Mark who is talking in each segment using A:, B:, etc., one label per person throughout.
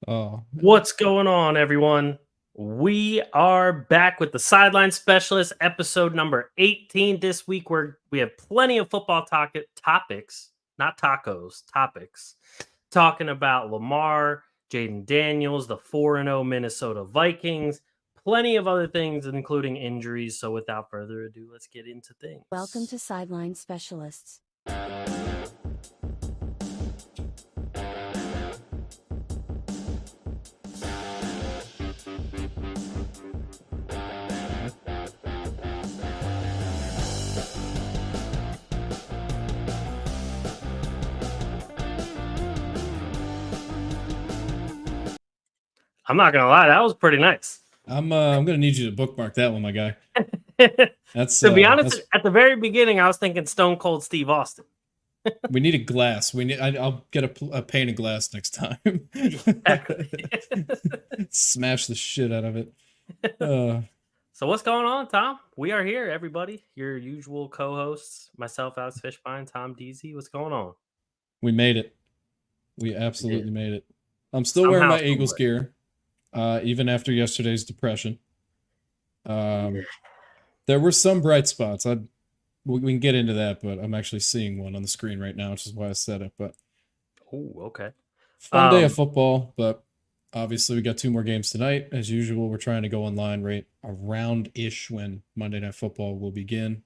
A: Oh,
B: What's going on, everyone? We are back with the Sideline Specialists, episode number 18 this week, where we have plenty of football topics, not tacos, topics, talking about Lamar, Jayden Daniels, the 4-0 Minnesota Vikings, plenty of other things, including injuries. So without further ado, let's get into
C: Welcome
B: things.
C: to Sideline Specialists.
B: I'm not going to lie, that was pretty nice.
A: I'm gonna need you to bookmark that one, my guy.
B: To be honest,
A: That's
B: at the very beginning, I was thinking Stone Cold Steve Austin.
A: we need a glass. I'll get a pane of glass next time.
B: Exactly.
A: Smash the shit out of it. Uh,
B: So what's going on, Tom? We are here, everybody. Your usual co-hosts, myself, Alex Fishbein, Tom Deasy. What's going on?
A: we made it. We
B: We did
A: absolutely made it. I'm still wearing
B: somehow,
A: my Eagles
B: somewhere.
A: gear, even after yesterday's depression. There were some bright spots. We can get into that, but I'm actually seeing one on the screen right now, which is why I said it. But
B: Oh, okay.
A: fun day of
B: Um,
A: football, but obviously we got two more games tonight. As usual, we're trying to go online right around ish when Monday Night Football will begin.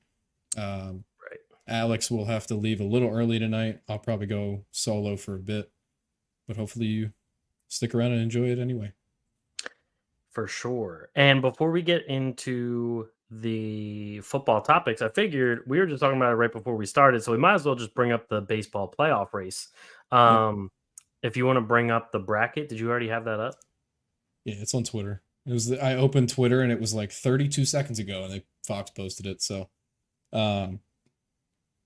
A: Um,
B: right,
A: Alex will have to leave a little early tonight. I'll probably go solo for a bit, but hopefully you stick around and enjoy it anyway.
B: for sure. And before we get into the football topics, I figured we were just talking about it right before we started, so we might as well just bring up the baseball playoff race.
A: Yep.
B: If you want to bring up the bracket, did you already have that up?
A: Yeah, it's on Twitter. I opened Twitter and it was like 32 seconds ago, and Fox posted it. Um,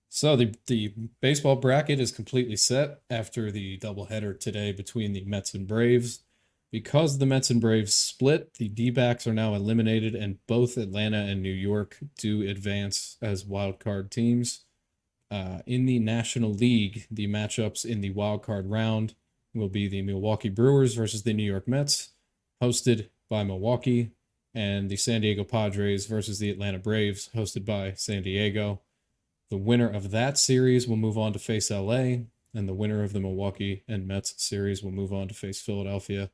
A: so the baseball bracket is completely set after the doubleheader today between the Mets and Braves. Because the Mets and Braves split, the D-backs are now eliminated, and both Atlanta and New York do advance as wild card teams. In the National League, the matchups in the wild card round will be the Milwaukee Brewers versus the New York Mets, hosted by Milwaukee, and the San Diego Padres versus the Atlanta Braves, hosted by San Diego. The winner of that series will move on to face LA, and the winner of the Milwaukee and Mets series will move on to face Philadelphia.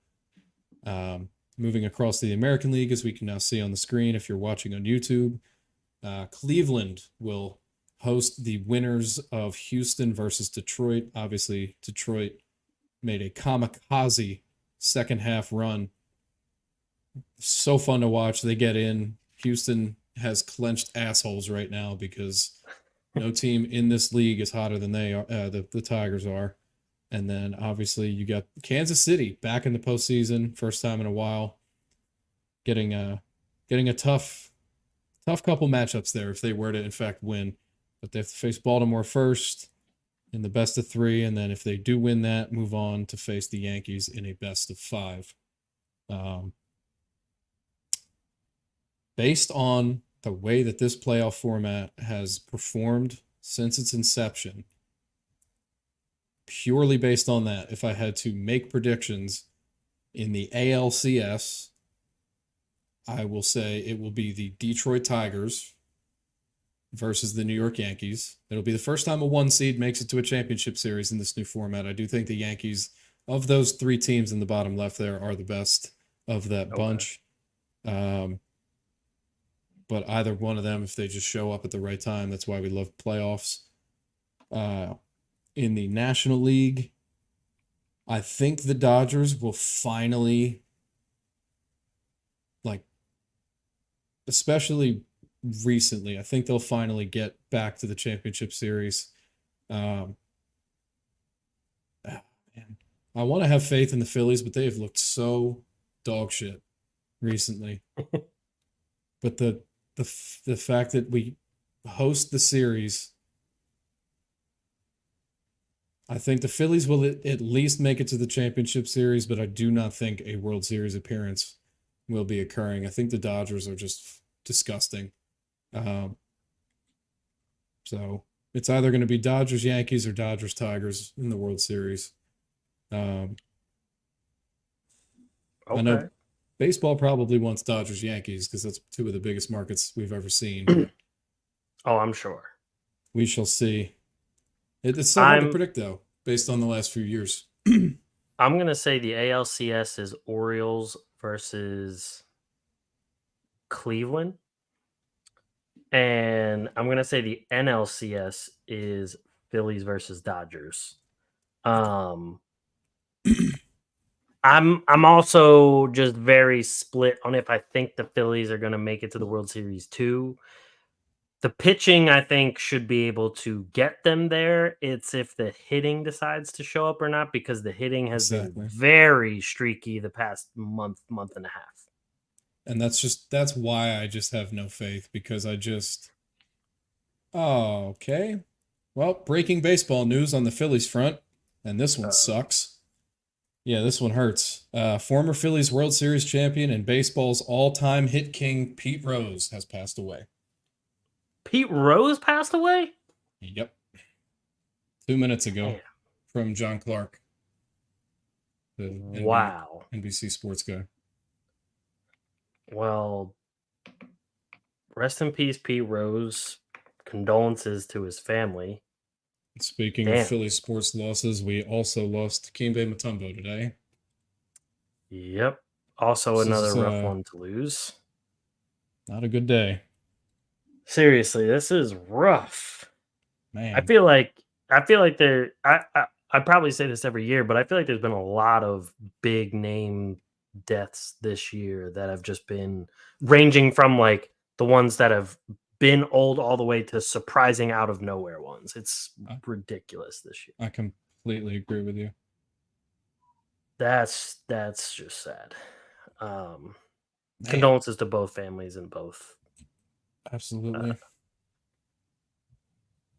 A: Moving across the American League, as we can now see on the screen if you're watching on YouTube, Cleveland will host the winners of Houston versus Detroit. Obviously, Detroit made a kamikaze second half run. So fun to watch. They get in. Houston has clenched assholes right now because no team in this league is hotter than they are. The Tigers are. And then obviously you got Kansas City back in the postseason, first time in a while, getting a tough couple matchups there if they were to in fact win. But they have to face Baltimore first in the best of three, and then if they do win that, move on to face the Yankees in a best of five. Based on the way that this playoff format has performed since its inception, purely based on that, if I had to make predictions in the ALCS, I will say it will be the Detroit Tigers versus the New York Yankees. It'll be the first time a one seed makes it to a championship series in this new format. I do think the Yankees, of those three teams in the bottom left there, are the best of that bunch. But either one of them, if they just show up at the right time, that's why we love playoffs. In the National League, I think the Dodgers will finally, like, especially recently, I think they'll finally get back to the championship series. Man, I want to have faith in the Phillies, but they have looked so dog shit recently. But the fact that we host the series, I think the Phillies will at least make it to the championship series, but I do not think a World Series appearance will be occurring. I think the Dodgers are just disgusting. So it's either going to be Dodgers Yankees or Dodgers Tigers in the World Series. I know
B: Okay.
A: baseball probably wants Dodgers Yankees because that's two of the biggest markets we've ever seen, but
B: Oh, I'm sure.
A: we shall see. It's so hard to
B: I'm
A: predict though, based on the last few years.
B: I'm gonna say the ALCS is Orioles versus Cleveland, and I'm gonna say the NLCS is Phillies versus Dodgers. Um, I'm also just very split on if I think the Phillies are gonna make it to the World Series too. The pitching, I think, should be able to get them there. It's if the hitting decides to show up or not, because the hitting has been
A: Exactly.
B: very streaky the past month and a half.
A: And that's why I just have no faith because oh, okay. Well, breaking baseball news on the Phillies front, and this one sucks. Yeah, this one hurts. Former Phillies World Series champion and baseball's all-time hit king Pete Rose has passed away.
B: Pete Rose passed away?
A: Yep. 2 minutes ago
B: Damn.
A: from John Clark, the
B: Wow.
A: NBC sports guy.
B: Well, rest in peace, Pete Rose. Condolences to his family.
A: Speaking of
B: Damn.
A: Philly sports losses, we also lost Kimbe Mutombo today.
B: Yep. Also,
A: This
B: another
A: is
B: rough one to lose.
A: not a good day.
B: Seriously, this is rough.
A: Man.
B: I feel like there. I probably say this every year, but I feel like there's been a lot of big name deaths this year that have just been ranging from like the ones that have been old all the way to surprising out of nowhere ones. It's ridiculous this year.
A: I completely agree with you.
B: That's just sad.
A: Man.
B: Condolences to both families and both.
A: Absolutely.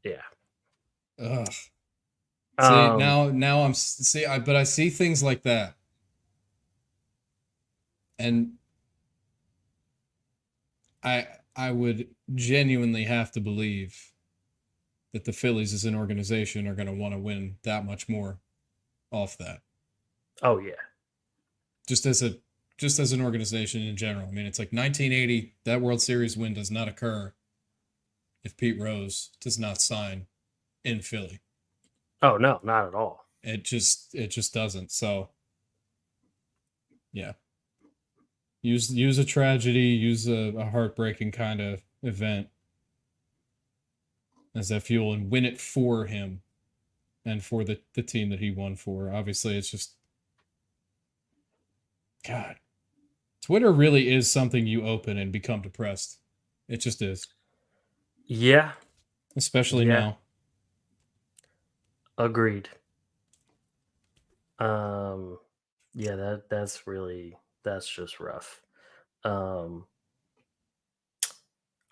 B: Yeah.
A: Ugh. See, but I see things like that. And I would genuinely have to believe that the Phillies as an organization are going to want to win that much more off that.
B: Oh yeah.
A: Just as an organization in general. I mean, it's like 1980, that World Series win does not occur if Pete Rose does not sign in Philly.
B: Oh no, not at all.
A: It just doesn't. So yeah. Use a tragedy, use a heartbreaking kind of event as that fuel and win it for him and for the team that he won for. Obviously, it's just God. Twitter really is something you open and become depressed. It just is.
B: Yeah.
A: Especially
B: Yeah.
A: now.
B: Agreed. Yeah, that's just rough. I'm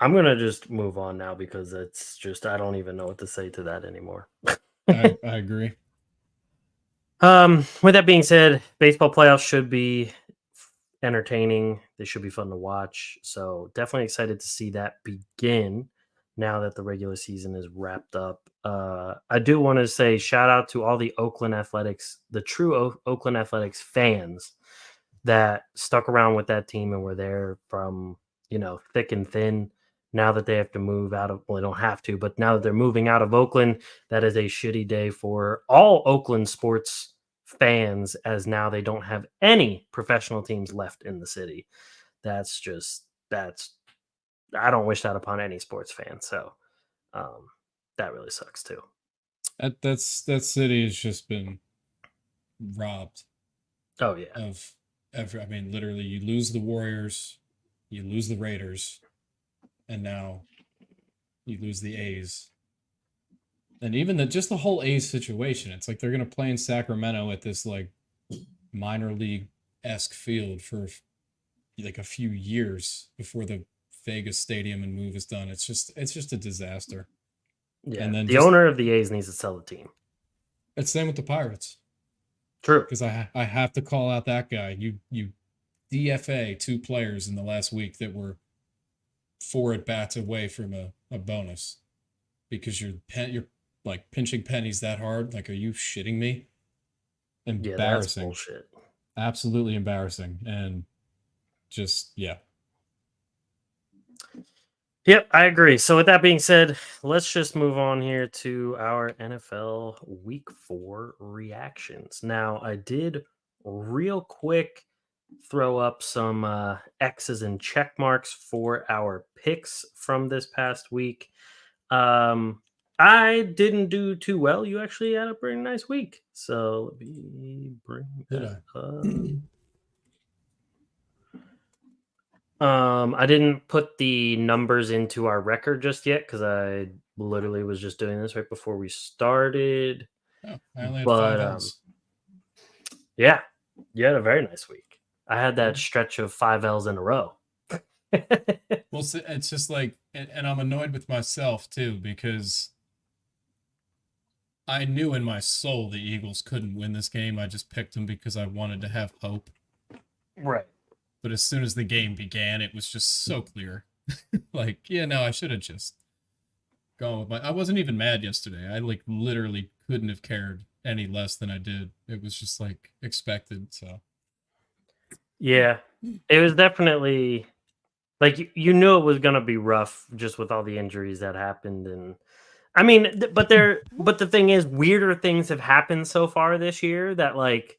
B: gonna just move on now because it's just I don't even know what to say to that anymore.
A: I agree.
B: With that being said, baseball playoffs should be entertaining. They should be fun to watch. So definitely excited to see that begin now that the regular season is wrapped up. I do want to say shout out to all the Oakland Athletics, the true Oakland Athletics fans that stuck around with that team and were there from, thick and thin. Now that they have to move out of, well, they don't have to, but now that they're moving out of Oakland, that is a shitty day for all Oakland sports fans, as now they don't have any professional teams left in the city. I don't wish that upon any sports fan. So that really sucks too.
A: That city has just been robbed.
B: Oh yeah.
A: I mean, literally, you lose the Warriors, you lose the Raiders, and now you lose the A's. And even just the whole A's situation, it's like they're going to play in Sacramento at this like minor league-esque field for like a few years before the Vegas stadium and move is done. It's just a disaster.
B: Yeah.
A: And then
B: the owner of the A's needs to sell the team.
A: It's same with the Pirates.
B: True.
A: Because I have to call out that guy. You DFA 2 players in the last week that were 4 at bats away from a bonus because you're like pinching pennies that hard. Like, are you shitting me? Embarrassing.
B: Yeah, that's bullshit.
A: absolutely embarrassing. And just, yeah.
B: Yep, I agree. So with that being said, let's just move on here to our NFL Week 4 reactions. Now, I did real quick throw up some X's and check marks for our picks from this past week. I didn't do too well. You actually had a pretty nice week. So let me bring
A: Did
B: that
A: I?
B: up. I didn't put the numbers into our record just yet because I literally was just doing this right before we started.
A: Oh, I only had
B: But
A: 5 L's.
B: yeah, you had a very nice week. I had that stretch of 5 L's in a row.
A: Well, it's just like, and I'm annoyed with myself too, because I knew in my soul the Eagles couldn't win this game. I just picked them because I wanted to have hope.
B: Right.
A: But as soon as the game began, it was just so clear. Like, yeah, no, I should have just gone with I wasn't even mad yesterday. I like literally couldn't have cared any less than I did. It was just like expected. So
B: Yeah, it was definitely like you knew it was gonna be rough just with all the injuries that happened, and I mean, but the thing is, weirder things have happened so far this year that like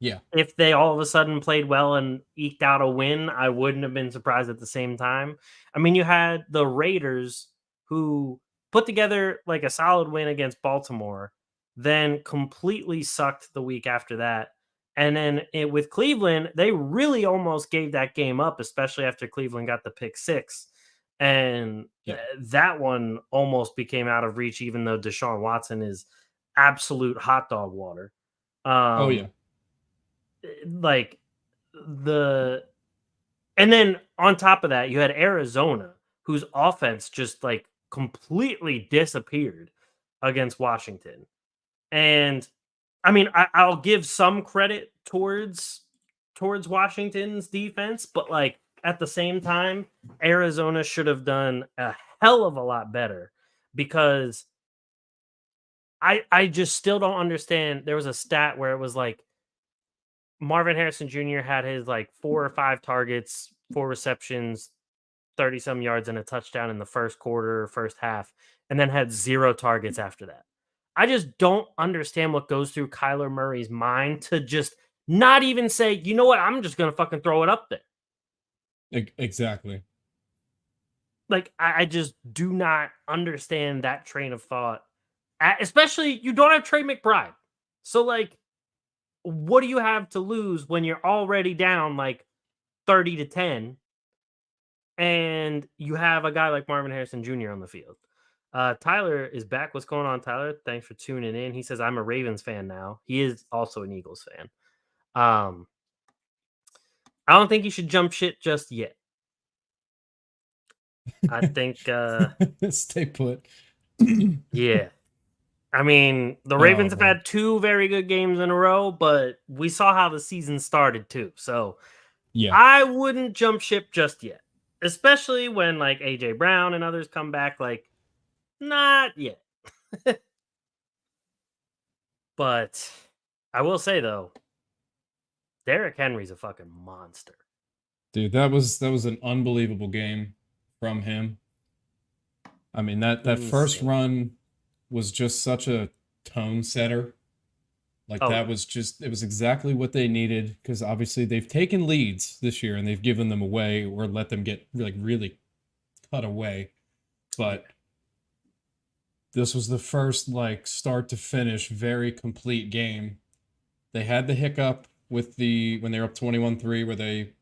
A: yeah,
B: if they all of a sudden played well and eked out a win, I wouldn't have been surprised at the same time. I mean, you had the Raiders who put together like a solid win against Baltimore, then completely sucked the week after that. And then with Cleveland, they really almost gave that game up, especially after Cleveland got the pick six. And
A: yeah.
B: that one almost became out of reach, even though Deshaun Watson is absolute hot dog water.
A: Oh yeah.
B: Like the and then on top of that, you had Arizona, whose offense just like completely disappeared against Washington. And I mean, I'll give some credit towards Washington's defense, but like at the same time, Arizona should have done a hell of a lot better because I just still don't understand. There was a stat where it was like Marvin Harrison Jr. had his like 4 or 5 targets, 4 receptions, 30 some yards and a touchdown in the first quarter, first half, and then had 0 targets after that. I just don't understand what goes through Kyler Murray's mind to just not even say, "You know what? I'm just going to fucking throw it up there."
A: Exactly.
B: Like I just do not understand that train of thought. Especially you don't have Trey McBride. So like what do you have to lose when you're already down like 30-10 and you have a guy like Marvin Harrison Jr. on the field? Tyler is back. What's going on, Tyler? Thanks for tuning in. He says, I'm a Ravens fan now. He is also an Eagles fan. I don't think you should jump shit just yet. I think,
A: Stay put.
B: yeah. I mean, the
A: Oh
B: Ravens have
A: man.
B: had 2 very good games in a row, but we saw how the season started too. So
A: Yeah.
B: I wouldn't jump ship just yet, especially when like AJ Brown and others come back. Like, not yet. But I will say though, Derrick Henry's a fucking monster.
A: Dude, that was an unbelievable game from him. I mean, that first
B: Insane.
A: run was just such a tone setter. Like
B: Oh
A: that
B: yeah.
A: was just it was exactly what they needed because obviously they've taken leads this year and they've given them away or let them get like really cut away.
B: Yeah.
A: But this was the first like start to finish very complete game. They had the hiccup with the when they were up 21-3 where they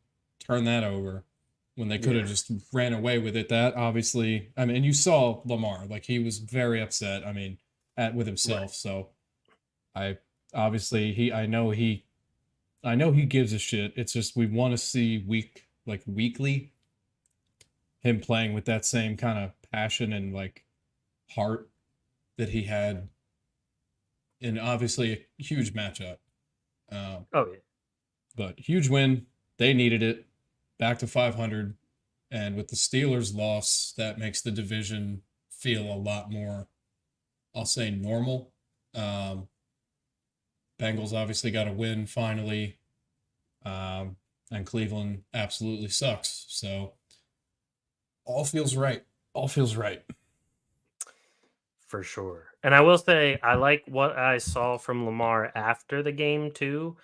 A: turned that over when they could have
B: Yeah.
A: just ran away with it. That obviously, I mean, you saw Lamar, like he was very upset, I mean, at with
B: Right.
A: himself. So I obviously I know he gives a shit. It's just we want to see weekly him playing with that same kind of passion and like heart that he had in obviously a huge matchup. Um,
B: Oh yeah.
A: but huge win. They needed it. Back to 500. And with the Steelers' loss, that makes the division feel a lot more, I'll say, normal. Um, Bengals obviously got a win finally. And Cleveland absolutely sucks. So all feels right. All feels right.
B: For sure. And I will say, I like what I saw from Lamar after the game too.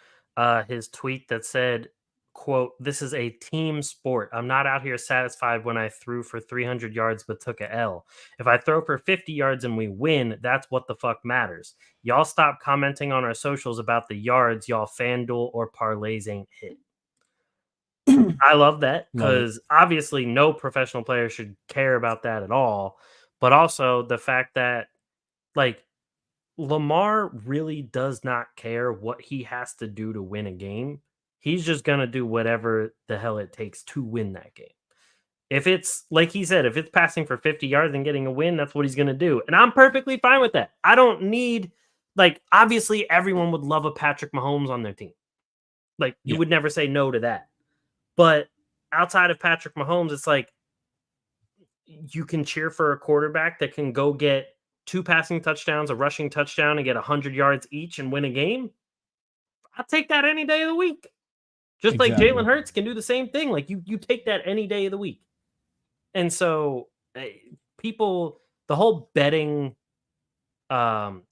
B: His tweet that said, quote, "This is a team sport. I'm not out here satisfied when I threw for 300 yards but took a L. If I throw for 50 yards and we win, that's what the fuck matters. Y'all stop commenting on our socials about the yards y'all FanDuel or parlays ain't hit." I love that
A: Love it.
B: because obviously no professional player should care about that at all. But also the fact that, like, Lamar really does not care what he has to do to win a game. He's just going to do whatever the hell it takes to win that game. If it's, like he said, if it's passing for 50 yards and getting a win, that's what he's going to do. And I'm perfectly fine with that. I don't need, like, obviously everyone would love a Patrick Mahomes on their team. Like, you
A: Yeah.
B: would never say no to that. But outside of Patrick Mahomes, it's like you can cheer for a quarterback that can go get 2 passing touchdowns, a rushing touchdown, and get 100 yards each and win a game. I'll take that any day of the week. Just like
A: Exactly.
B: Jalen Hurts can do the same thing. Like you take that any day of the week. And so people, the whole betting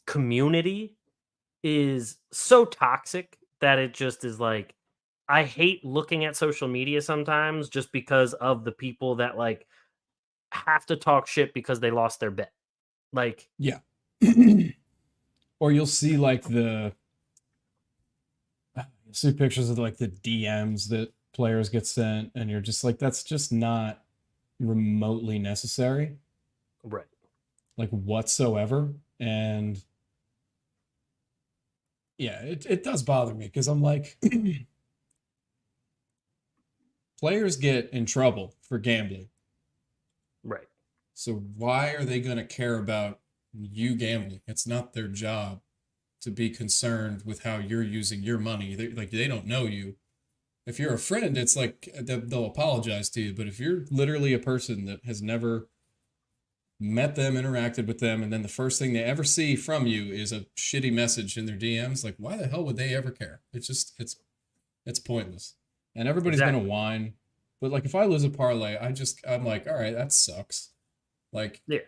B: community is so toxic that it just is like, I hate looking at social media sometimes just because of the people that like have to talk shit because they lost their bet. Like,
A: Yeah. Or you'll see like you'll see pictures of like the DMs that players get sent, and you're just like, that's just not remotely necessary,
B: right.
A: like whatsoever. And yeah, it does bother me because I'm like, players get in trouble for gambling.
B: Right.
A: So why are they going to care about you gambling? It's not their job to be concerned with how you're using your money. They don't know you. If you're a friend, it's like they'll apologize to you. But if you're literally a person that has never met them, interacted with them, and then the first thing they ever see from you is a shitty message in their DMs, like why the hell would they ever care? It's pointless. And everybody's gonna
B: Exactly.
A: whine. But like if I lose a parlay, I'm like, all right, that sucks. Like
B: Yeah.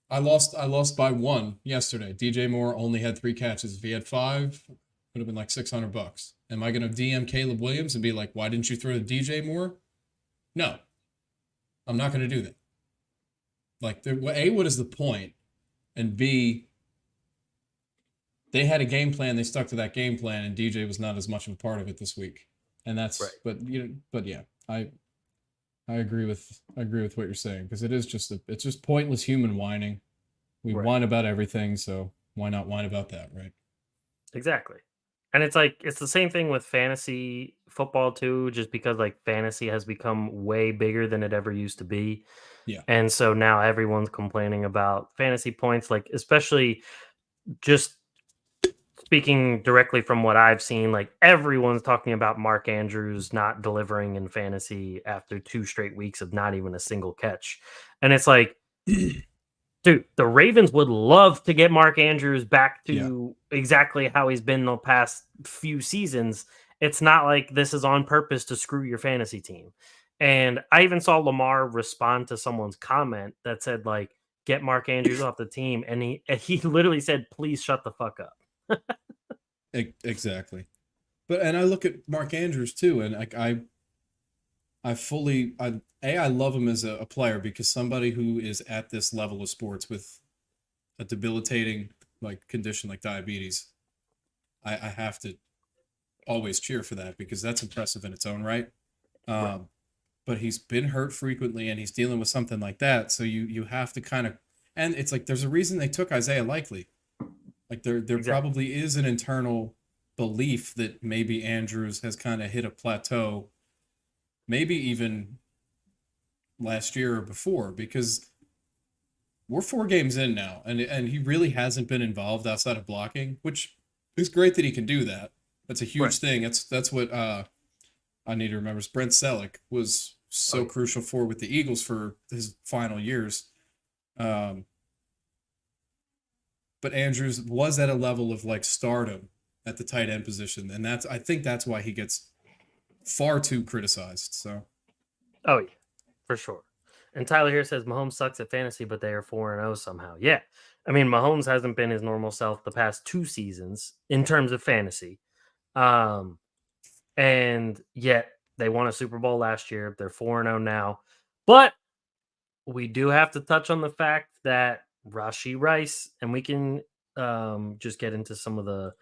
A: I lost by one yesterday. DJ Moore only had 3 catches. If he had five, it would have been like $600. Am I gonna DM Caleb Williams and be like, why didn't you throw to DJ Moore? No, I'm not gonna do that. Like, A, what is the point? And B, they had a game plan. They stuck to that game plan, and DJ was not as much of a part of it this week. And
B: Right.
A: but yeah, I agree with what you're saying because it's just pointless human whining. We
B: Right.
A: whine about everything, so why not whine about that, right?
B: Exactly. And it's like it's the same thing with fantasy football too, just because like fantasy has become way bigger than it ever used to be.
A: Yeah.
B: And so now everyone's complaining about fantasy points, like especially just speaking directly from what I've seen, like everyone's talking about Mark Andrews not delivering in fantasy after 2 straight weeks of not even a single catch. And it's like, dude, the Ravens would love to get Mark Andrews back
A: Yeah.
B: to exactly how he's been the past few seasons. It's not like this is on purpose to screw your fantasy team. And I even saw Lamar respond to someone's comment that said, like, get Mark Andrews off the team. And he literally said, please shut the fuck up.
A: Exactly. And I look at Mark Andrews too, and like I love him as a player because somebody who is at this level of sports with a debilitating like condition like diabetes, I have to always cheer for that because that's impressive in its own right.
B: Right.
A: But he's been hurt frequently and he's dealing with something like that. So you have to kind of, and it's like there's a reason they took Isaiah Likely. Like there
B: Exactly.
A: probably is an internal belief that maybe Andrews has kind of hit a plateau, maybe even last year or before, because we're 4 games in now, and he really hasn't been involved outside of blocking, which is great that he can do that. That's a
B: Right.
A: huge thing. That's what I need to remember. Brent Selleck was
B: Oh,
A: so
B: yeah.
A: crucial for with the Eagles for his final years. Um, but Andrews was at a level of like stardom at the tight end position, and I think that's why he gets far too criticized. So,
B: Oh yeah, for sure. And Tyler here says Mahomes sucks at fantasy, but they are 4-0 somehow. Yeah. I mean, Mahomes hasn't been his normal self the past 2 seasons in terms of fantasy. And yet they won a Super Bowl last year. They're 4-0 now. But we do have to touch on the fact that Rashee Rice, and we can just get into some of the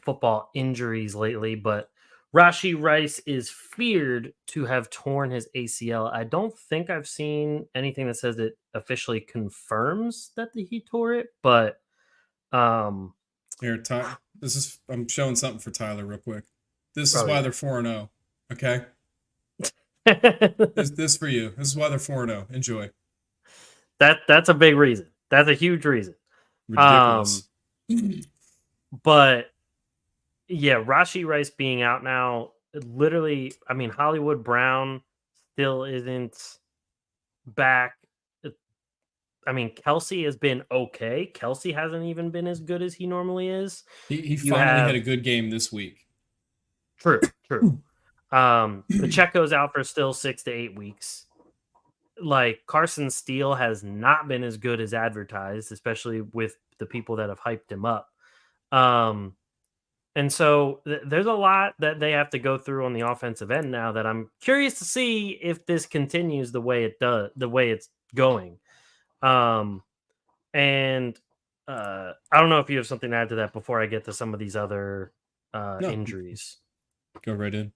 B: football injuries lately, but Rashee Rice is feared to have torn his ACL. I don't think I've seen anything that says it officially confirms that he tore it, but
A: here, I'm showing something for Tyler real quick. This is
B: Oh,
A: why
B: yeah.
A: they're 4-0. Okay, this for you. This is why they're 4-0. Enjoy.
B: That's a big reason. That's a huge reason.
A: Ridiculous.
B: But yeah, Rashee Rice being out now, literally, I mean, Hollywood Brown still isn't back. I mean, Kelsey has been okay. Kelsey hasn't even been as good as he normally is.
A: He finally had a good game this week.
B: True. Pacheco's out for still 6 to 8 weeks. Like, Carson Steele has not been as good as advertised, especially with the people that have hyped him up. And so there's a lot that they have to go through on the offensive end now that I'm curious to see if this continues the way it's going. I don't know if you have something to add to that before I get to some of these other injuries.
A: Go right in.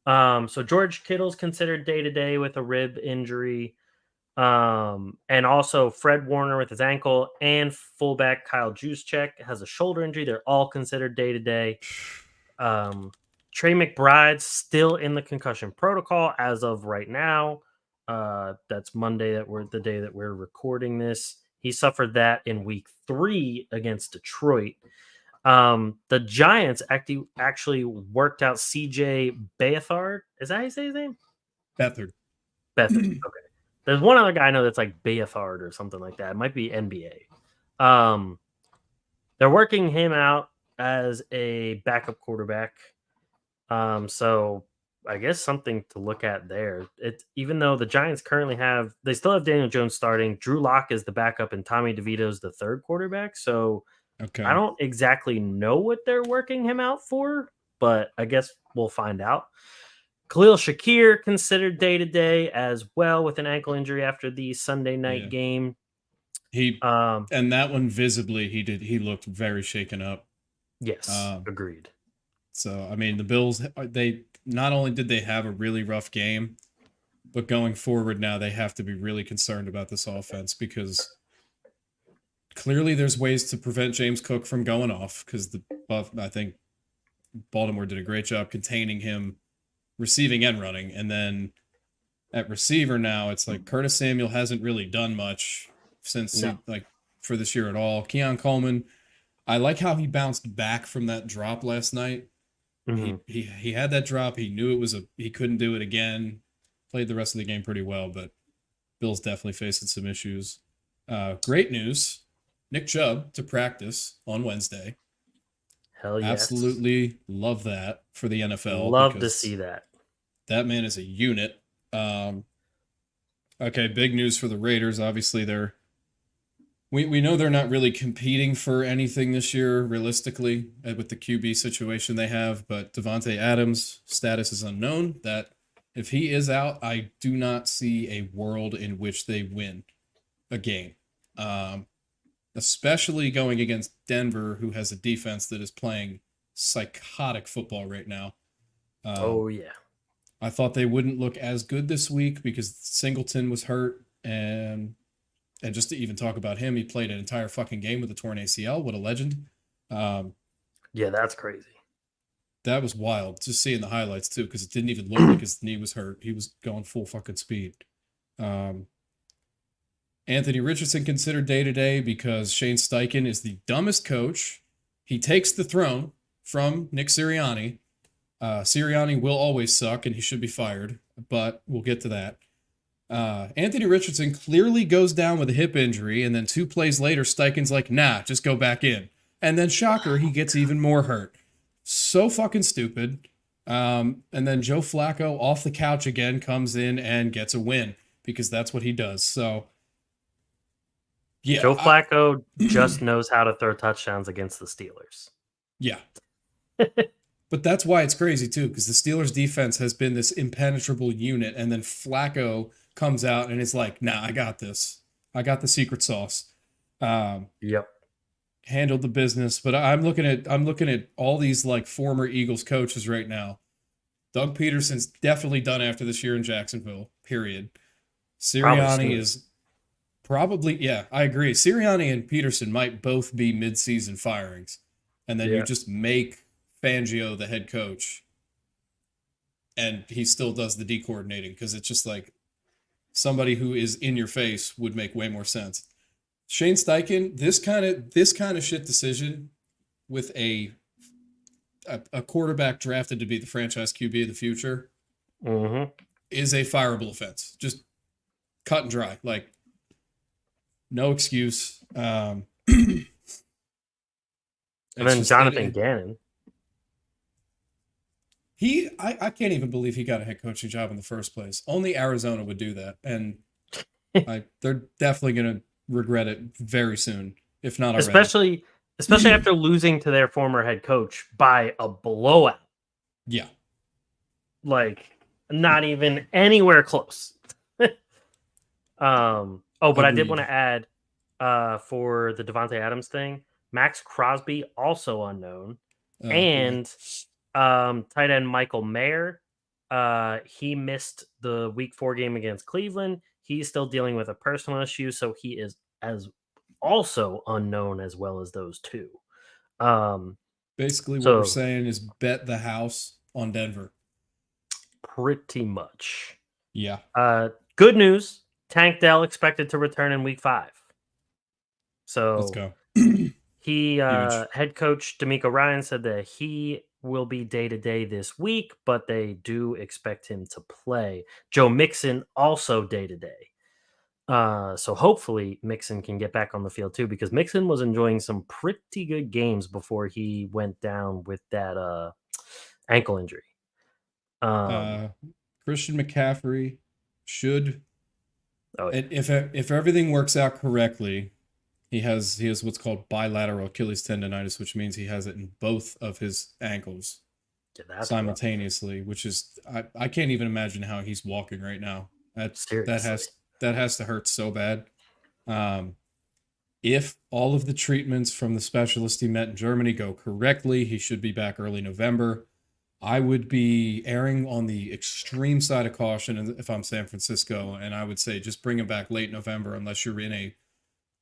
B: So George Kittle's considered day-to-day with a rib injury. And also Fred Warner with his ankle, and fullback Kyle Juszczyk has a shoulder injury. They're all considered day-to-day. Trey McBride's still in the concussion protocol as of right now. That's Monday, the day that we're recording this. He suffered that in week 3 against Detroit. The Giants actually worked out CJ Beathard. Is that how you say his name?
A: Beathard.
B: Okay. There's one other guy I know that's like Beathard or something like that. It might be NBA. They're working him out as a backup quarterback. So I guess something to look at there. Even though the Giants they still have Daniel Jones starting. Drew Lock is the backup, and Tommy DeVito's the third quarterback. So
A: okay.
B: I don't exactly know what they're working him out for, but I guess we'll find out. Khalil Shakir considered day-to-day as well with an ankle injury after the Sunday night game.
A: And that one visibly he looked very shaken up.
B: Yes, agreed.
A: So I mean, the Bills, they not only did they have a really rough game, but going forward now they have to be really concerned about this offense, because clearly there's ways to prevent James Cook from going off, because I think Baltimore did a great job containing him receiving and running. And then at receiver now, it's like Curtis Samuel hasn't really done much since for this year at all. Keon Coleman, I like how he bounced back from that drop last night. Mm-hmm. He had that drop. He knew he couldn't do it again. Played the rest of the game pretty well, but Bill's definitely facing some issues. Great news. Nick Chubb to practice on Wednesday.
B: Hell yes.
A: Absolutely love that for the NFL.
B: Love to see that.
A: That man is a unit. Okay, big news for the Raiders. Obviously, we know they're not really competing for anything this year, realistically, with the QB situation they have. But Devontae Adams' status is unknown. That if he is out, I do not see a world in which they win a game. Especially going against Denver, who has a defense that is playing psychotic football right now. I thought they wouldn't look as good this week because Singleton was hurt, and just to even talk about him, he played an entire fucking game with a torn ACL. What a legend.
B: Yeah, that's crazy.
A: That was wild, just seeing the highlights too, because it didn't even look like his knee was hurt. He was going full fucking speed. Anthony Richardson considered day-to-day because Shane Steichen is the dumbest coach. He takes the throne from Nick Sirianni. Sirianni will always suck, and he should be fired, but we'll get to that. Anthony Richardson clearly goes down with a hip injury, and then 2 plays later, Steichen's like, nah, just go back in. And then, shocker, he gets even more hurt. So fucking stupid. And then Joe Flacco off the couch again comes in and gets a win because that's what he does. So, yeah.
B: Joe Flacco just knows how to throw touchdowns against the Steelers.
A: Yeah. But that's why it's crazy, too, because the Steelers' defense has been this impenetrable unit. And then Flacco comes out and is like, nah, I got this. I got the secret sauce.
B: Yep.
A: Handled the business. But I'm looking at all these like former Eagles coaches right now. Doug Peterson's definitely done after this year in Jacksonville, period. Sirianni is probably, yeah, I agree. Sirianni and Peterson might both be mid-season firings. And then you just make Fangio the head coach. And he still does the D coordinating because it's just like somebody who is in your face would make way more sense. Shane Steichen, this kind of shit decision with a quarterback drafted to be the franchise QB of the future is a fireable offense. Just cut and dry. Like, no excuse.
B: And then Jonathan Gannon.
A: I can't even believe he got a head coaching job in the first place. Only Arizona would do that. And they're definitely going to regret it very soon, if not already.
B: Especially after losing to their former head coach by a blowout.
A: Yeah.
B: Like, not even anywhere close. But I did want to add for the Devontae Adams thing, Max Crosby, also unknown. And tight end Michael Mayer, he missed the week 4 game against Cleveland. He's still dealing with a personal issue, so he is also unknown as well as those two.
A: Basically, what we're saying is bet the house on Denver.
B: Pretty much.
A: Yeah.
B: Good news. Tank Dell expected to return in week 5. So
A: let's go.
B: He head coach D'Amico Ryan said that he will be day-to-day this week, but they do expect him to play. Joe Mixon also day-to-day. So hopefully Mixon can get back on the field too, because Mixon was enjoying some pretty good games before he went down with that ankle injury.
A: Christian McCaffrey should, if everything works out correctly, he has what's called bilateral Achilles tendonitis, which means he has it in both of his ankles simultaneously, which is I can't even imagine how he's walking right now. That has to hurt so bad. If all of the treatments from the specialist he met in Germany go correctly, he should be back early November. I would be erring on the extreme side of caution if I'm San Francisco, and I would say just bring him back late November unless you're in a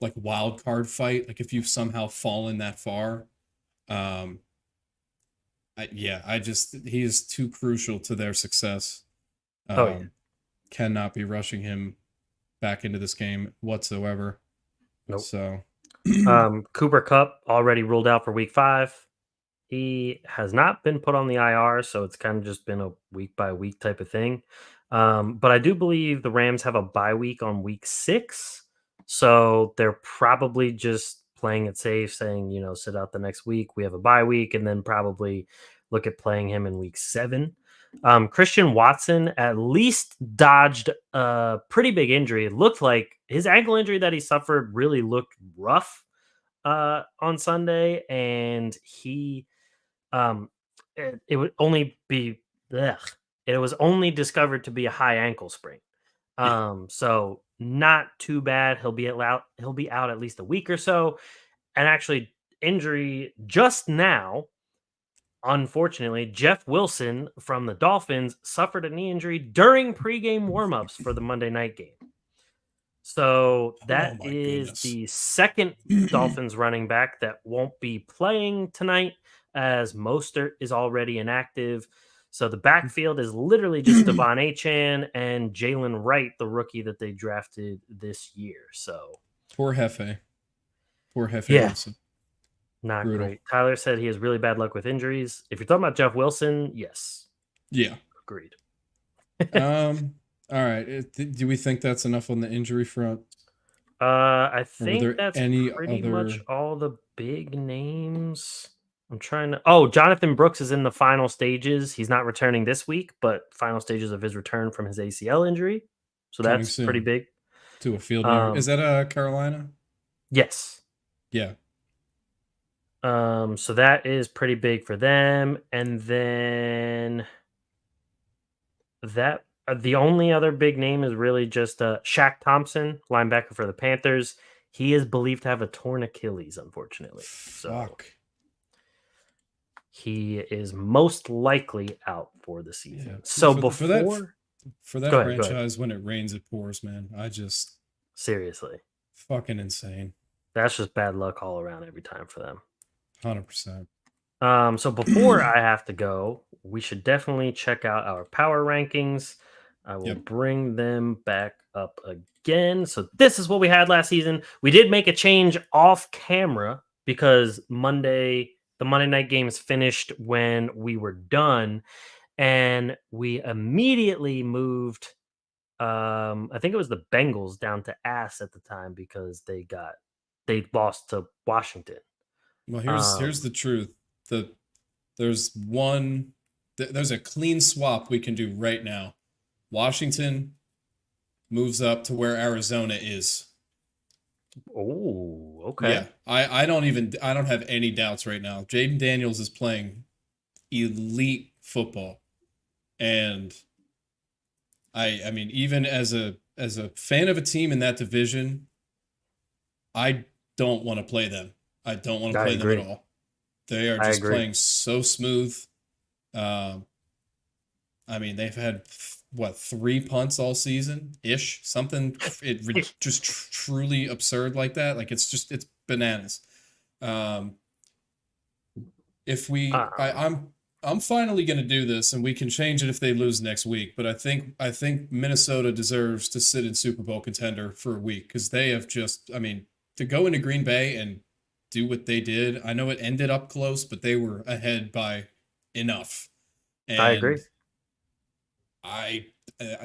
A: like wild card fight. Like if you've somehow fallen that far, he is too crucial to their success. Cannot be rushing him back into this game whatsoever.
B: Nope.
A: So,
B: Cooper Kupp already ruled out for week 5. He has not been put on the IR, so it's kind of just been a week by week type of thing. But I do believe the Rams have a bye week on week 6, so they're probably just playing it safe, saying, sit out the next week. We have a bye week, and then probably look at playing him in week 7. Christian Watson at least dodged a pretty big injury. It looked like his ankle injury that he suffered really looked rough on Sunday, and he it would only be it was only discovered to be a high ankle sprain. So not too bad. He'll be out at least a week or so. And actually, injury just now. Unfortunately, Jeff Wilson from the Dolphins suffered a knee injury during pregame warmups for the Monday night game. So that is the second Dolphins running back that won't be playing tonight, as Mostert is already inactive. So the backfield is literally just Devon Achane and Jalen Wright, the rookie that they drafted this year. So
A: poor Hefe.
B: Yeah.
A: Wilson.
B: Not brutal. Great. Tyler said he has really bad luck with injuries. If you're talking about Jeff Wilson, yes.
A: Yeah.
B: Agreed.
A: All right. Do we think that's enough on the injury front?
B: I think that's pretty much all the big names. I'm trying to. Oh, Jonathan Brooks is in the final stages. He's not returning this week, but final stages of his return from his ACL injury. So
A: Coming
B: that's pretty
A: soon
B: big.
A: to a field near. Is that Carolina?
B: Yes.
A: Yeah.
B: So that is pretty big for them. And then that the only other big name is really just Shaq Thompson, linebacker for the Panthers. He is believed to have a torn Achilles, unfortunately. So
A: Fuck.
B: he is most likely out for the season.
A: Yeah.
B: So
A: For that
B: before,
A: for that
B: go ahead.
A: franchise, when it rains, it pours, man. I just
B: Seriously,
A: fucking insane.
B: that's just bad luck all around every time for them.
A: 100%.
B: So before I have to go, we should definitely check out our power rankings. I will
A: Yep.
B: bring them back up again. So this is what we had last season. We did make a change off camera because the Monday night games finished when we were done, and we immediately moved. I think it was the Bengals down to ass at the time because they lost to Washington.
A: Well, here's the truth. The there's one there's a clean swap we can do right now. Washington moves up to where Arizona is.
B: Oh, okay.
A: Yeah. I don't have any doubts right now. Jayden Daniels is playing elite football. And I mean, even as a fan of a team in that division, I don't want to play them. I don't want to
B: I
A: play them at
B: agree.
A: all. They are
B: I
A: just
B: agree.
A: playing so smooth. I mean, they've had what, 3 punts all season ish, something just truly absurd like that. Like it's bananas. If we, I'm finally going to do this, and we can change it if they lose next week. But I think Minnesota deserves to sit in Super Bowl contender for a week because they have just, I mean, to go into Green Bay and do what they did. I know it ended up close, but they were ahead by enough. And
B: I agree.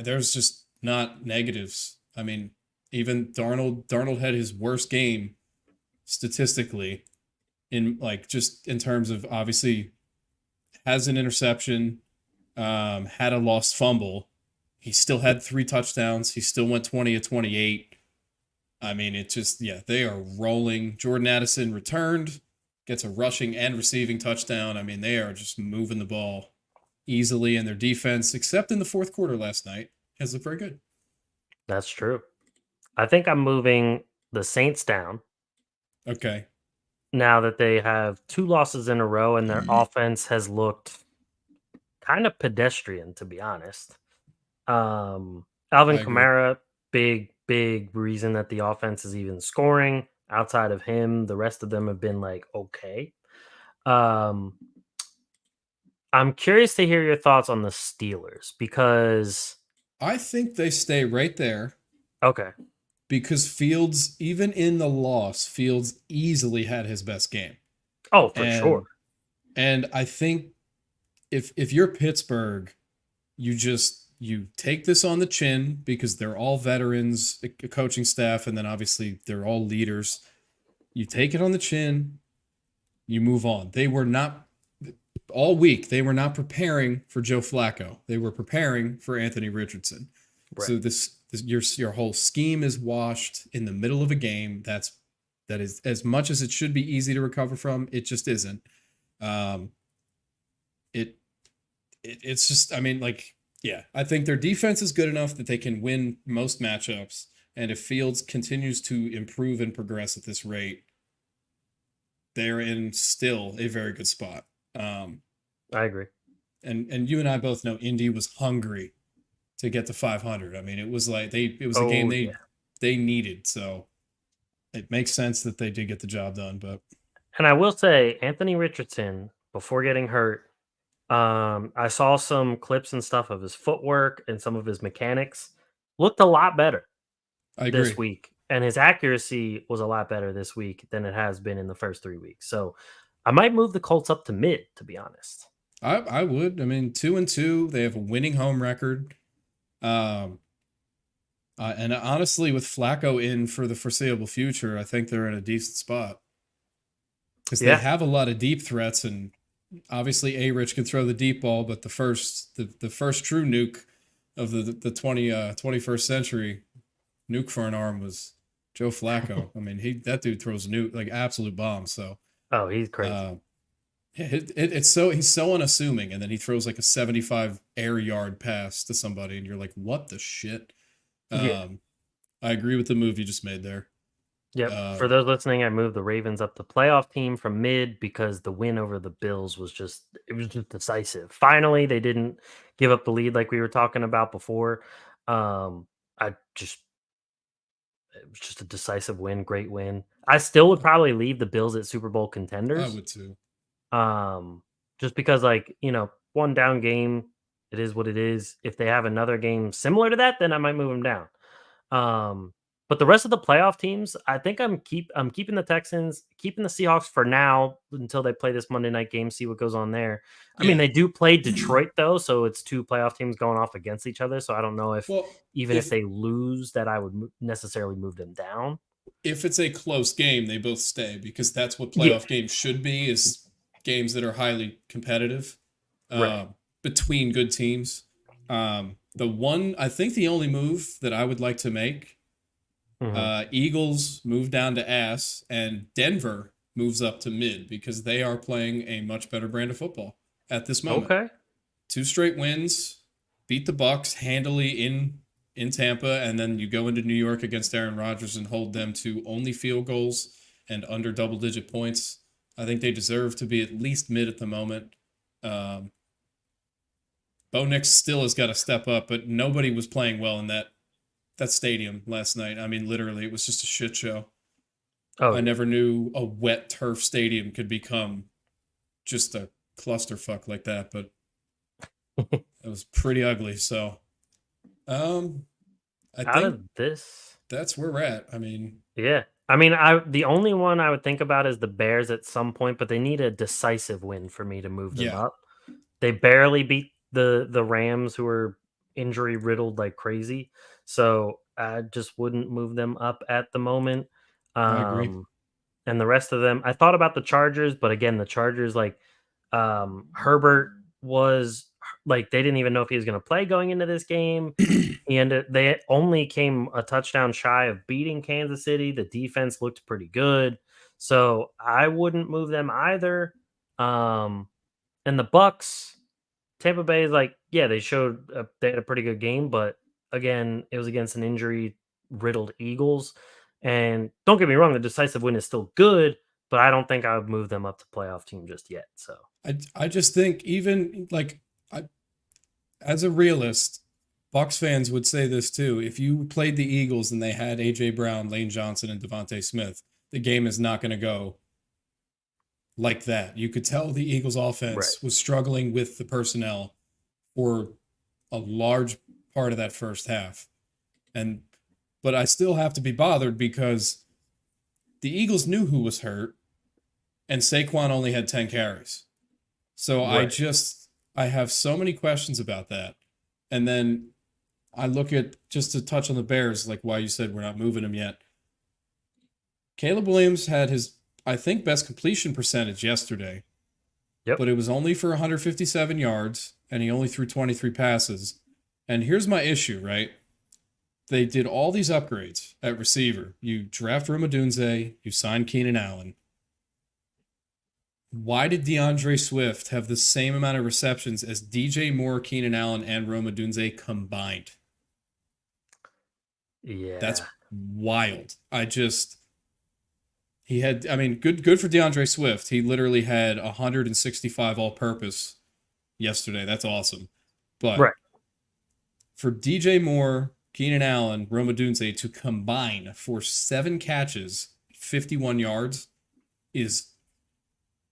A: there's just not negatives. I mean, even Darnold had his worst game statistically in, like, just in terms of, obviously has an interception, had a lost fumble. He still had 3 touchdowns. He still went 20 of 28. I mean, it just, yeah, they are rolling. Jordan Addison returned, gets a rushing and receiving touchdown. I mean, they are just moving the ball easily, and their defense, except in the fourth quarter last night, has looked very good.
B: That's true. I think I'm moving the Saints down
A: Okay.
B: now that they have 2 losses in a row and their offense has looked kind of pedestrian, to be honest. Alvin
A: I agree.
B: Kamara, big reason that the offense is even scoring. Outside of him, the rest of them have been like okay. Um, I'm curious to hear your thoughts on the Steelers because
A: I think they stay right there
B: okay,
A: because Fields, even in the loss, Fields easily had his best game.
B: oh for sure,
A: And I think if you're Pittsburgh, you take this on the chin because they're all veterans, a coaching staff, and then obviously they're all leaders. You take it on the chin, you move on. They were not all week. They were not preparing for Joe Flacco. They were preparing for Anthony Richardson.
B: right.
A: So this your whole scheme is washed in the middle of a game. That is, as much as it should be easy to recover from, it just isn't. It's just, I mean, like, yeah, I think their defense is good enough that they can win most matchups. And if Fields continues to improve and progress at this rate, they're in still a very good spot.
B: I agree.
A: And you and I both know Indy was hungry to get to 500. I mean, it was like it was a game they needed. So it makes sense that they did get the job done. But
B: And I will say, Anthony Richardson, before getting hurt, I saw some clips and stuff of his footwork and some of his mechanics. Looked a lot better
A: I
B: this
A: agree.
B: week, and his accuracy was a lot better this week than it has been in the first 3 weeks. So I might move the Colts up to mid, to be honest.
A: I would. I mean, 2-2. They have a winning home record. And honestly, with Flacco in for the foreseeable future, I think they're in a decent spot. because they
B: Yeah.
A: have a lot of deep threats, and obviously A-Rich can throw the deep ball, but the first true nuke of the 21st century nuke for an arm was Joe Flacco. I mean, that dude throws nuke like absolute bombs. So
B: Oh, he's crazy.
A: it's so he's so unassuming, and then he throws like a 75 air yard pass to somebody, and you're like, what the shit?
B: Yeah.
A: I agree with the move you just made there.
B: Yep. For those listening, I moved the Ravens up to playoff team from mid because the win over the Bills was just decisive. Finally, they didn't give up the lead like we were talking about before. I just It was just a decisive win, great win. I still would probably leave the Bills at Super Bowl
A: I
B: contenders.
A: would too.
B: Just because, like, one down game, it is what it is. If they have another game similar to that, then I might move them down. But the rest of the playoff teams, I think I'm keeping the Texans, keeping the Seahawks for now until they play this Monday night game, see what goes on there. I mean,
A: Yeah.
B: they do play Detroit though, so it's two playoff teams going off against each other. So I don't know if
A: Well,
B: even if
A: if
B: they lose, that I would necessarily move them down.
A: if it's a close game, they both stay because that's what
B: Yeah,
A: playoff games should be, is games that are highly competitive
B: right.
A: between good teams. I think the only move that I would like to make,
B: Mhm.
A: Eagles move down to ass and Denver moves up to mid because they are playing a much better brand of football at this moment.
B: Okay.
A: 2 straight wins, beat the Bucks handily in Tampa, and then you go into New York against Aaron Rodgers and hold them to only field goals and under double-digit points. I think they deserve to be at least mid at the moment. Bo Nix still has got to step up, but nobody was playing well in that stadium last night. I mean, literally, it was just a shit show.
B: Oh,
A: I
B: yeah.
A: never knew a wet turf stadium could become just a clusterfuck like that, but it was pretty ugly. So, I
B: Out
A: think
B: of this,
A: that's where we're at. I mean,
B: yeah. I mean, the only one I would think about is the Bears at some point, but they need a decisive win for me to move them
A: yeah,
B: up. They barely beat the Rams, who are injury riddled like crazy. So I just wouldn't move them up at the moment.
A: I agree.
B: Um, and the rest of them, I thought about the Chargers, but again, the Chargers, like, Herbert was like, they didn't even know if he was going to play going into this game. And they only came a touchdown shy of beating Kansas City. The defense looked pretty good, so I wouldn't move them either. And the Bucks, Tampa Bay is like, yeah, they had a pretty good game, but again, it was against an injury riddled Eagles. And don't get me wrong, the decisive win is still good, but I don't think I would move them up to playoff team just yet. So
A: I just think even like as a realist, Bucks fans would say this too. If you played the Eagles and they had AJ Brown, Lane Johnson, and Devontae Smith, the game is not going to go like that. You could tell the Eagles
B: right,
A: offense was struggling with the personnel for a large part of that first half. But I still have to be bothered because the Eagles knew who was hurt and Saquon only had 10 carries. So
B: right.
A: I have so many questions about that. And then I look at, just to touch on the Bears, like why you said we're not moving them yet. Caleb Williams had his, I think, best completion percentage yesterday,
B: Yep.
A: but it was only for 157 yards, and he only threw 23 passes. And here's my issue, right? They did all these upgrades at receiver. You draft Romadunze, you sign Keenan Allen. Why did DeAndre Swift have the same amount of receptions as DJ Moore, Keenan Allen, and Romadunze combined? That's
B: Yeah.
A: wild. He had, I mean, good for DeAndre Swift. He literally had 165 all-purpose yesterday. That's awesome. But
B: Right.
A: for DJ Moore, Keenan Allen, Romadunze to combine for 7 catches, 51 yards is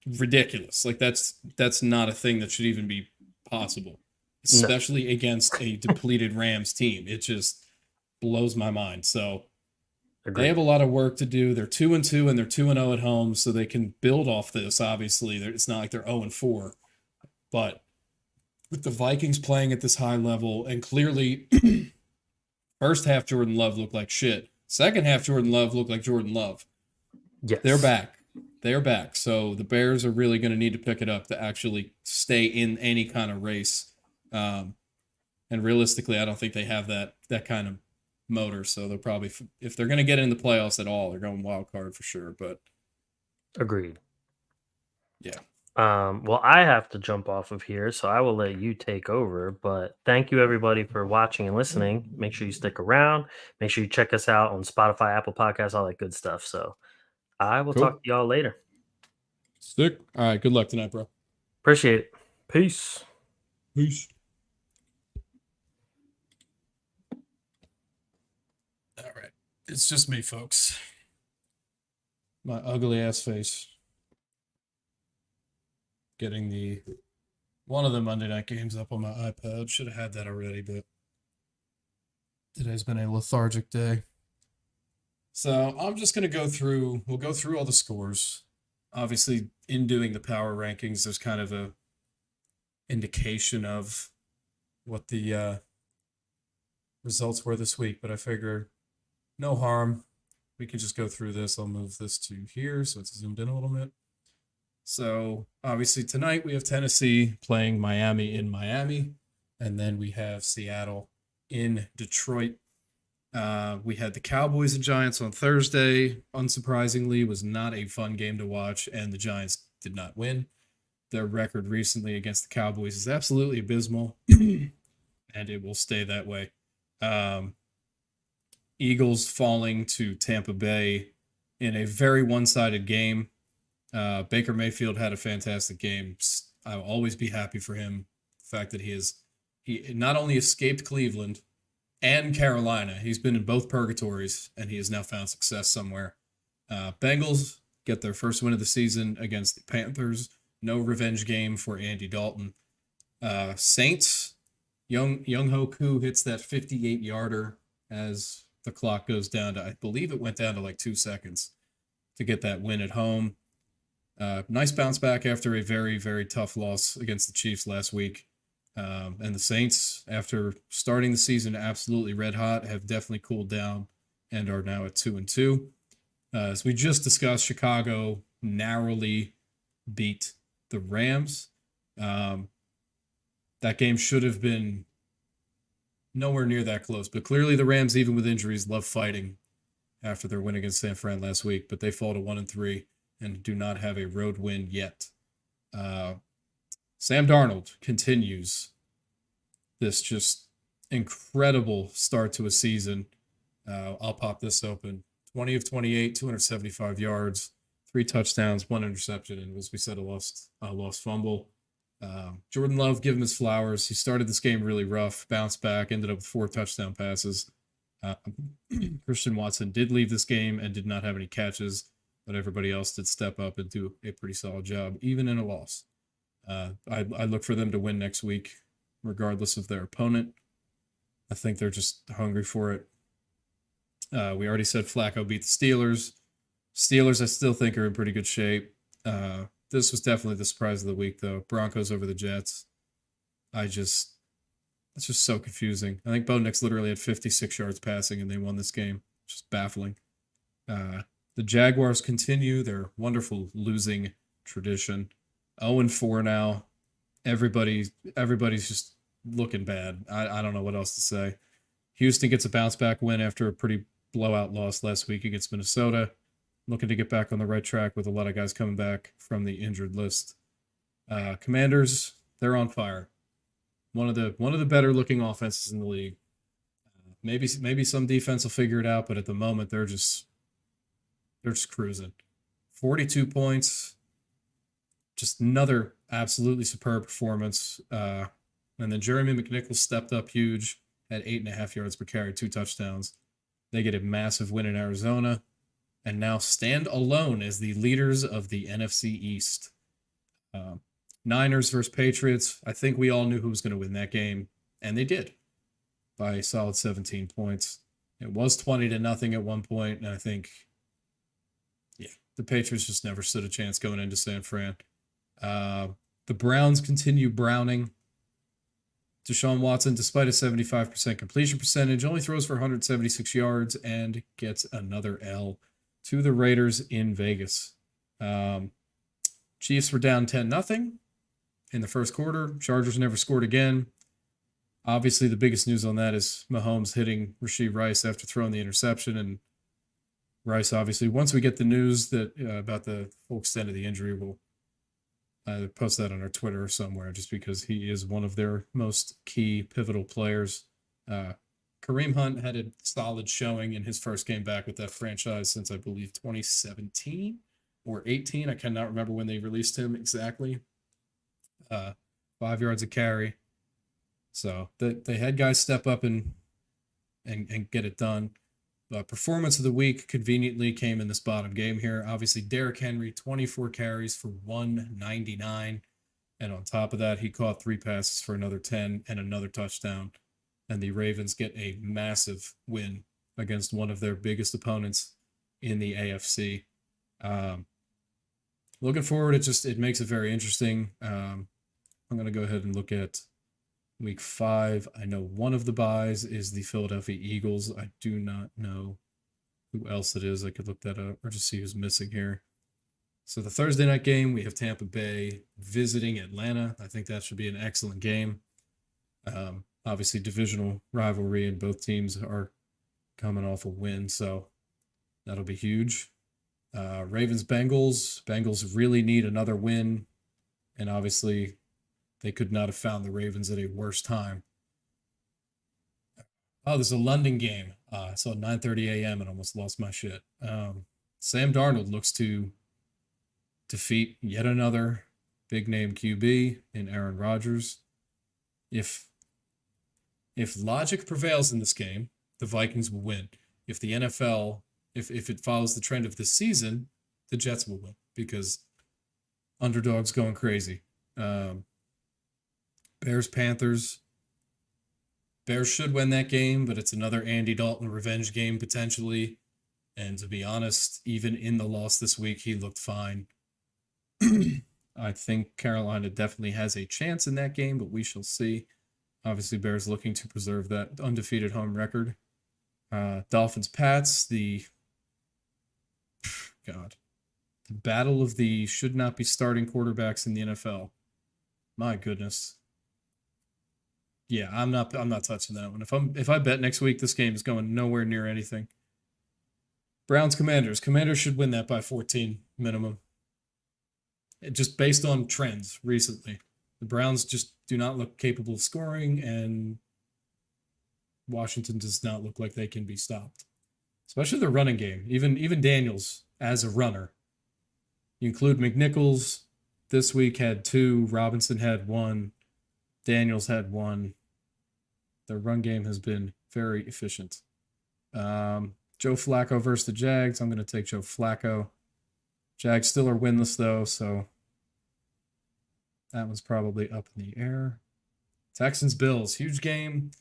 A: ridiculous. Like that's not a thing that should even be possible,
B: No.
A: especially against a depleted Rams team. It just blows my mind. So
B: Agreed.
A: they have a lot of work to do. They're 2-2 and they're 2-0 at home, so they can build off this. Obviously, it's not like they're 0-4, but with the Vikings playing at this high level, and clearly, first half Jordan Love looked like shit. Second half Jordan Love looked like Jordan Love.
B: Yes.
A: They're back. They're back. So the Bears are really going to need to pick it up to actually stay in any kind of race. And realistically, I don't think they have that kind of motor. So they'll probably, if they're going to get in the playoffs at all, they're going wild card for sure. But
B: Agreed.
A: yeah.
B: Well, I have to jump off of here, so I will let you take over. But thank you, everybody, for watching and listening. Make sure you stick around. Make sure you check us out on Spotify, Apple Podcasts, all that good stuff. So I will talk to y'all later.
A: Sick. All right. Good luck tonight, bro.
B: Appreciate it. Peace.
A: Peace. All right. It's just me, folks. My ugly ass face. Getting one of the Monday night games up on my iPad. Should have had that already, but today's been a lethargic day. So I'm just going to we'll go through all the scores. Obviously, in doing the power rankings, there's kind of a indication of what the results were this week, but I figure no harm. We can just go through this. I'll move this to here so it's zoomed in a little bit. So obviously tonight we have Tennessee playing Miami in Miami, and then we have Seattle in Detroit. We had the Cowboys and Giants on Thursday. Unsurprisingly, was not a fun game to watch, and the Giants did not win. Their record recently against the Cowboys is absolutely abysmal, and it will stay that way. Eagles falling to Tampa Bay in a very one-sided game. Baker Mayfield had a fantastic game. I'll always be happy for him. The fact that he not only escaped Cleveland and Carolina, he's been in both purgatories, and he has now found success somewhere. Bengals get their first win of the season against the Panthers. No revenge game for Andy Dalton. Saints, Young-Ho Koo hits that 58-yarder as the clock goes down to, I believe it went down to like 2 seconds to get that win at home. Nice bounce back after a very, very tough loss against the Chiefs last week. And the Saints, after starting the season absolutely red hot, have definitely cooled down and are now at 2-2. As we just discussed, Chicago narrowly beat the Rams. That game should have been nowhere near that close, but clearly the Rams, even with injuries, love fighting after their win against San Fran last week, but they fall to 1-3 and do not have a road win yet. Sam Darnold continues this just incredible start to a season. I'll pop this open. 20 of 28, 275 yards, 3 touchdowns, 1 interception, and as we said, a lost fumble. Jordan Love, give him his flowers. He started this game really rough, bounced back, ended up with 4 touchdown passes. Christian Watson did leave this game and did not have any catches, but everybody else did step up and do a pretty solid job, even in a loss. I look for them to win next week, regardless of their opponent. I think they're just hungry for it. We already said Flacco beat the Steelers. Steelers, I still think, are in pretty good shape. This was definitely the surprise of the week, though. Broncos over the Jets. It's just so confusing. I think Bo Nix literally had 56 yards passing, and they won this game. Just baffling. The Jaguars continue their wonderful losing tradition. 0-4 now. Everybody's just looking bad. I don't know what else to say. Houston gets a bounce back win after a pretty blowout loss last week against Minnesota. Looking to get back on the right track with a lot of guys coming back from the injured list. Commanders, they're on fire. One of the better looking offenses in the league. Maybe some defense will figure it out, but at the moment they're just cruising. 42 points. Just another absolutely superb performance. And then Jeremy McNichols stepped up huge at 8.5 yards per carry, 2 touchdowns. They get a massive win in Arizona and now stand alone as the leaders of the NFC East. Niners versus Patriots. I think we all knew who was going to win that game, and they did by a solid 17 points. It was 20-0 at one point, and I think, the Patriots just never stood a chance going into San Fran. The Browns continue browning. Deshaun Watson, despite a 75% completion percentage, only throws for 176 yards and gets another L to the Raiders in Vegas. Chiefs were down 10-0 in the first quarter. Chargers never scored again. Obviously, the biggest news on that is Mahomes hitting Rashee Rice after throwing the interception. And Rice, obviously, once we get the news that about the full extent of the injury, we'll post that on our Twitter somewhere, just because he is one of their most key pivotal players. Kareem Hunt had a solid showing in his first game back with that franchise since, I believe, 2017 or 18. I cannot remember when they released him exactly. 5 yards a carry. So they had guys step up and get it done. Performance of the week conveniently came in this bottom game here. Obviously, Derrick Henry, 24 carries for 199. And on top of that, he caught 3 passes for another 10 and another touchdown. And the Ravens get a massive win against one of their biggest opponents in the AFC. Looking forward, it makes it very interesting. I'm going to go ahead and look at Week 5. I know one of the buys is the Philadelphia Eagles. I do not know who else it is. I could look that up or just see who's missing here. So the Thursday night game, we have Tampa Bay visiting Atlanta. I think that should be an excellent game. Obviously, divisional rivalry, and both teams are coming off a win, so that'll be huge. Ravens-Bengals. Bengals really need another win, and obviously they could not have found the Ravens at a worse time. Oh, there's a London game. I saw 9:30 a.m. and almost lost my shit. Sam Darnold looks to defeat yet another big-name QB in Aaron Rodgers. If logic prevails in this game, the Vikings will win. If the NFL, if it follows the trend of this season, the Jets will win because underdogs going crazy. Bears-Panthers. Bears should win that game, but it's another Andy Dalton revenge game potentially. And to be honest, even in the loss this week, he looked fine. I think Carolina definitely has a chance in that game, but we shall see. Obviously, Bears looking to preserve that undefeated home record. Dolphins-Pats, the battle of the should not be starting quarterbacks in the NFL. My goodness. Yeah, I'm not touching that one. If I bet next week, this game is going nowhere near anything. Browns-Commanders. Commanders should win that by 14 minimum. Just based on trends recently. The Browns just do not look capable of scoring, and Washington does not look like they can be stopped. Especially the running game. Even Daniels as a runner. You include McNichols this week had 2, Robinson had 1, Daniels had 1. Their run game has been very efficient. Joe Flacco versus the Jags. I'm going to take Joe Flacco. Jags still are winless, though, so that one's probably up in the air. Texans-Bills. Huge game.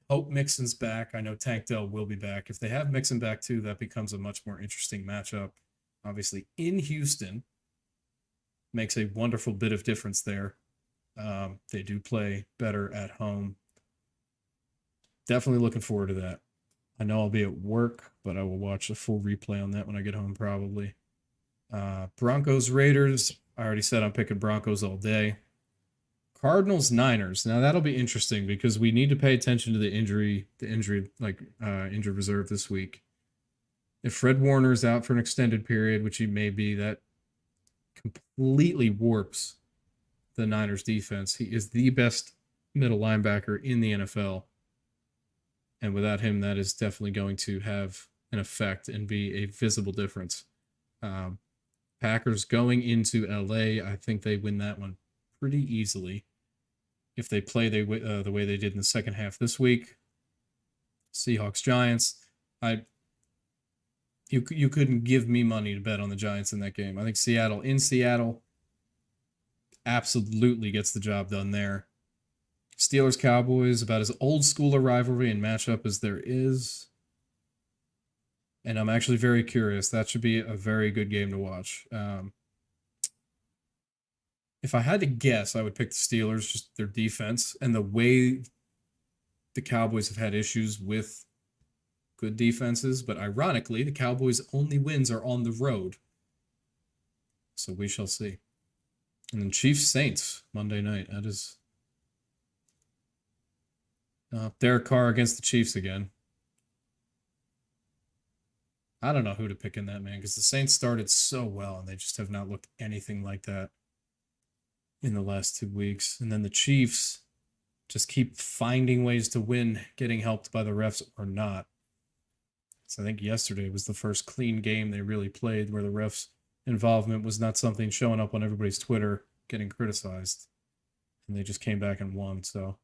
A: Hope Mixon's back. I know Tank Dell will be back. If they have Mixon back, too, that becomes a much more interesting matchup. Obviously, in Houston. Makes a wonderful bit of difference there. They do play better at home. Definitely looking forward to that. I know I'll be at work, but I will watch a full replay on that when I get home probably. Broncos Raiders. I already said I'm picking Broncos all day. Cardinals Niners. Now that'll be interesting because we need to pay attention to the injury reserve this week. If Fred Warner's out for an extended period, which he may be, that completely warps the Niners defense. He is the best middle linebacker in the NFL. And without him, that is definitely going to have an effect and be a visible difference. Packers going into LA, I think they win that one pretty easily. If they play the way they did in the second half this week. Seahawks Giants. You couldn't give me money to bet on the Giants in that game. I think Seattle absolutely gets the job done there. Steelers Cowboys, about as old school a rivalry and matchup as there is. And I'm actually very curious. That should be a very good game to watch. If I had to guess, I would pick the Steelers, just their defense and the way the Cowboys have had issues with good defenses. But ironically, the Cowboys' only wins are on the road. So we shall see. And then Chiefs Saints Monday night. That is Derek Carr against the Chiefs again. I don't know who to pick in that, man, because the Saints started so well and they just have not looked anything like that in the last 2 weeks. And then the Chiefs just keep finding ways to win, getting helped by the refs or not. So I think yesterday was the first clean game they really played where the refs' involvement was not something showing up on everybody's Twitter getting criticized. And they just came back and won. So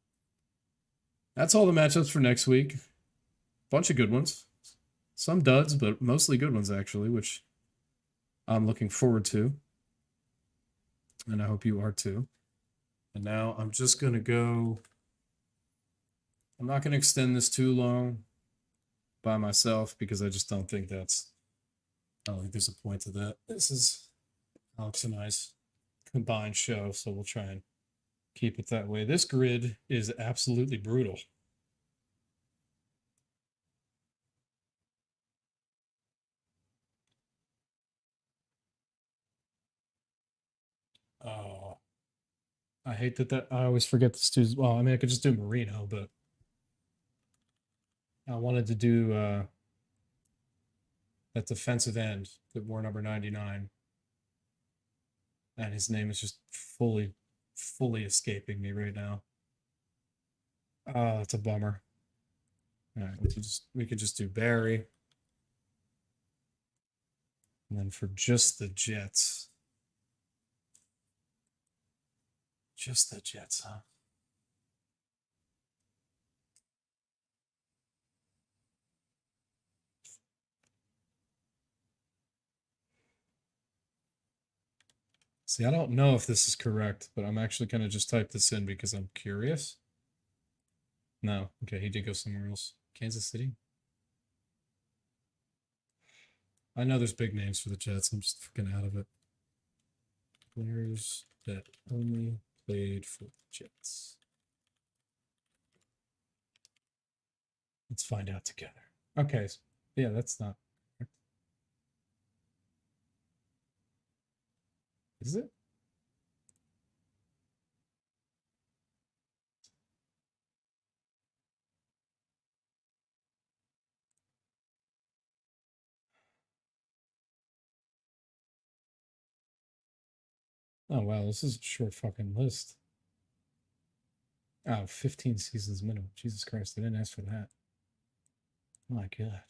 A: that's all the matchups for next week. Bunch of good ones. Some duds, but mostly good ones, actually, which I'm looking forward to. And I hope you are too. And now I'm just going to go. I'm not going to extend this too long by myself because I just don't think there's a point to that. This is Alex and I's combined show, so we'll try and keep it that way. This grid is absolutely brutal. Oh, I hate that I always forget this too. Well, I mean, I could just do Marino, but I wanted to do that defensive end that wore number 99. And his name is just fully escaping me right now. Oh, that's a bummer. All right, we could just do Barry. And then for just the Jets. Just the Jets, huh? See, I don't know if this is correct, but I'm actually going to just type this in because I'm curious. No. Okay, he did go somewhere else. Kansas City? I know there's big names for the Jets. I'm just freaking out of it. Players that only played for the Jets. Let's find out together. Okay. Yeah, that's not. Is it? Oh, wow. This is a short fucking list. Oh, 15 seasons minimum. Jesus Christ. I didn't ask for that. My God.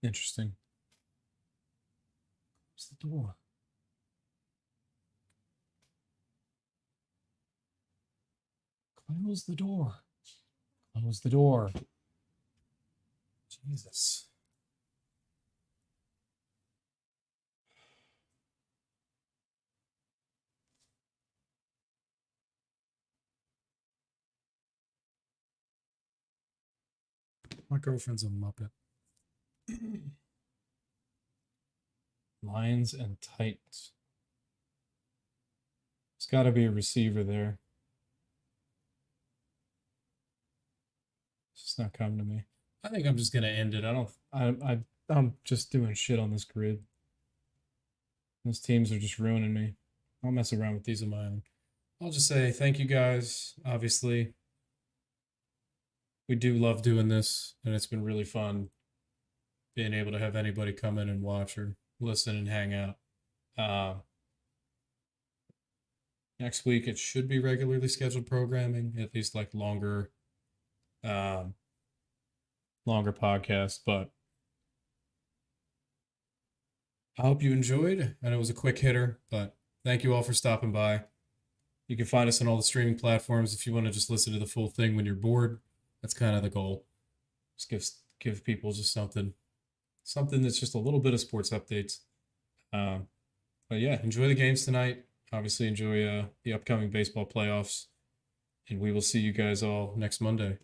A: Interesting. What's the door? Close the door. Close the door. Jesus. My girlfriend's a Muppet. Lions and Titans. There's got to be a receiver there. It's just not coming to me. I think I'm just gonna end it. I'm just doing shit on this grid. Those teams are just ruining me. I'll mess around with these on my own. I'll just say thank you guys. Obviously, we do love doing this, and it's been really fun being able to have anybody come in and watch or listen and hang out. Next week it should be regularly scheduled programming, at least like longer podcast, but I hope you enjoyed. And it was a quick hitter, but thank you all for stopping by. You can find us on all the streaming platforms if you want to just listen to the full thing when you're bored. That's kind of the goal. Just give people just something that's just a little bit of sports updates. But yeah, enjoy the games tonight. obviously enjoy the upcoming baseball playoffs, and we will see you guys all next Monday.